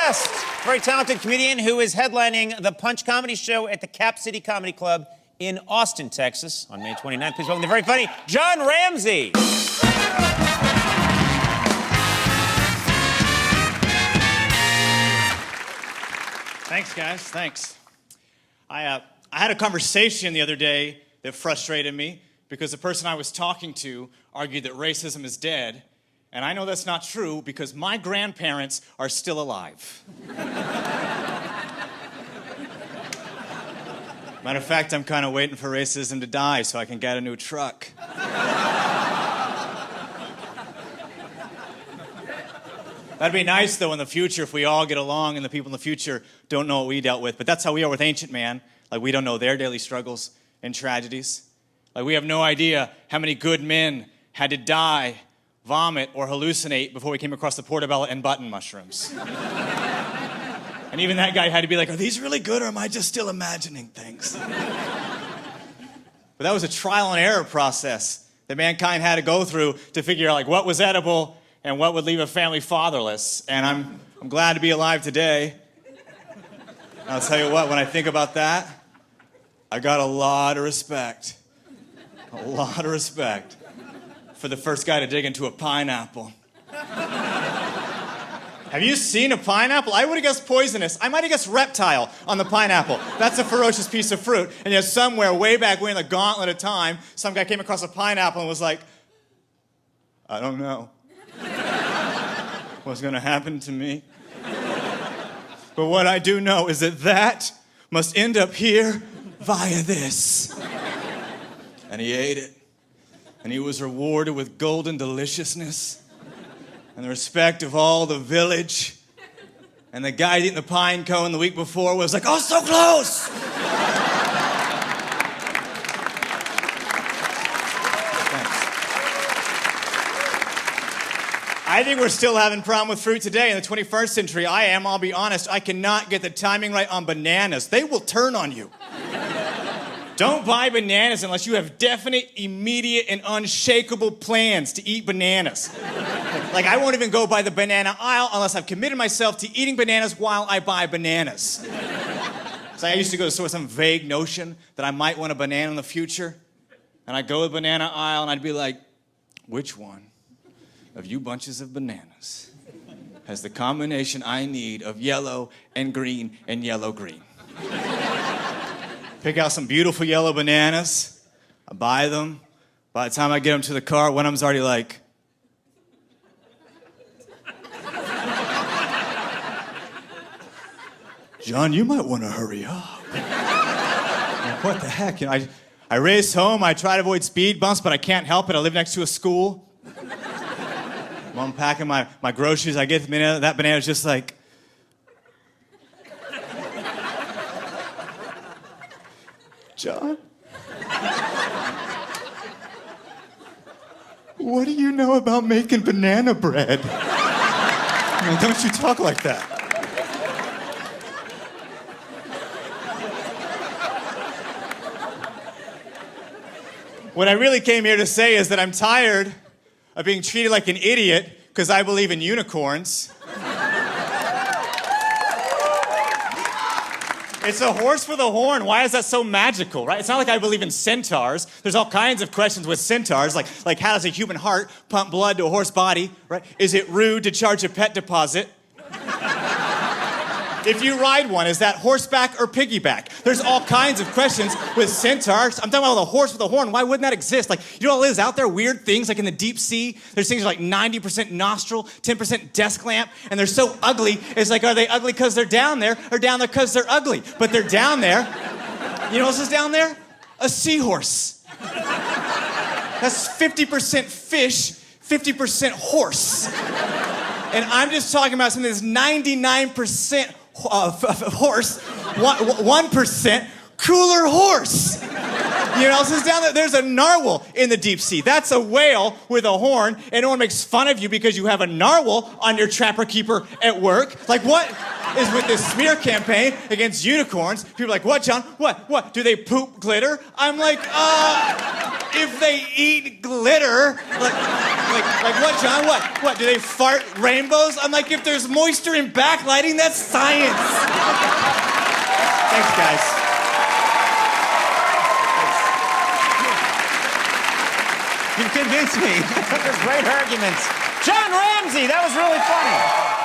guest, very talented comedian who is headlining the Punch Comedy Show at the Cap City Comedy Club in Austin, Texas on May 29th. Please welcome the very funny John Ramsey. Thanks, guys. Thanks. I had a conversation the other day that frustrated me because the person I was talking to argued that racism is dead. And I know that's not true because my grandparents are still alive. Matter of fact, I'm kind of waiting for racism to die so I can get a new truck. That'd be nice, though, in the future if we all get along and the people in the future don't know what we dealt with. But that's how we are with ancient man. Like, we don't know their daily struggles and tragedies. Like, we have no idea how many good men had to die, vomit, or hallucinate before we came across the portobello and button mushrooms. And even that guy had to be like, are these really good or am I just still imagining things? But that was a trial and error process that mankind had to go through to figure out like what was edible and what would leave a family fatherless. And I'm glad to be alive today. And I'll tell you what, when I think about that, I got a lot of respect. A lot of respect for the first guy to dig into a pineapple. Have you seen a pineapple? I would have guessed poisonous. I might have guessed reptile on the pineapple. That's a ferocious piece of fruit. And yet somewhere way back way in the gauntlet of time, some guy came across a pineapple and was like, I don't know what's going to happen to me. But what I do know is that must end up here via this. And he ate it. And he was rewarded with golden deliciousness and the respect of all the village. And the guy eating the pine cone the week before was like, oh, so close! Thanks. I think we're still having a problem with fruit today in the 21st century. I'll be honest, I cannot get the timing right on bananas. They will turn on you. Don't buy bananas unless you have definite, immediate, and unshakable plans to eat bananas. Like, I won't even go by the banana aisle unless I've committed myself to eating bananas while I buy bananas. So I used to go to some vague notion that I might want a banana in the future. And I'd go to the banana aisle and I'd be like, which one of you bunches of bananas has the combination I need of yellow and green and yellow-green? Pick out some beautiful yellow bananas. I buy them. By the time I get them to the car, one of them's already like, John, you might want to hurry up. Like, what the heck? You know, I race home. I try to avoid speed bumps, but I can't help it. I live next to a school. I'm unpacking my groceries. I get the banana. That banana's just like, John? What do you know about making banana bread? I mean, don't you talk like that. What I really came here to say is that I'm tired of being treated like an idiot because I believe in unicorns. It's a horse with a horn. Why is that so magical, right? It's not like I believe in centaurs. There's all kinds of questions with centaurs, like how does a human heart pump blood to a horse body, right? Is it rude to charge a pet deposit? If you ride one, is that horseback or piggyback? There's all kinds of questions with centaurs. I'm talking about the horse with a horn. Why wouldn't that exist? Like, you know what is out there? Weird things like in the deep sea. There's things like 90% nostril, 10% desk lamp, and they're so ugly. It's like, are they ugly because they're down there or down there because they're ugly? But they're down there. You know what else is down there? A seahorse. That's 50% fish, 50% horse. And I'm just talking about something that's 99% horse, 1% cooler horse. You know what else is down there? There's a narwhal in the deep sea. That's a whale with a horn, and no one makes fun of you because you have a narwhal on your trapper keeper at work. Like, what is with this smear campaign against unicorns? People are like, what, John? What? Do they poop glitter? I'm like, if they eat glitter. Like what, John? What? Do they fart rainbows? I'm like, if there's moisture in backlighting, that's science. Thanks, guys. You've convinced me. Those great arguments. John Ramsey, that was really funny.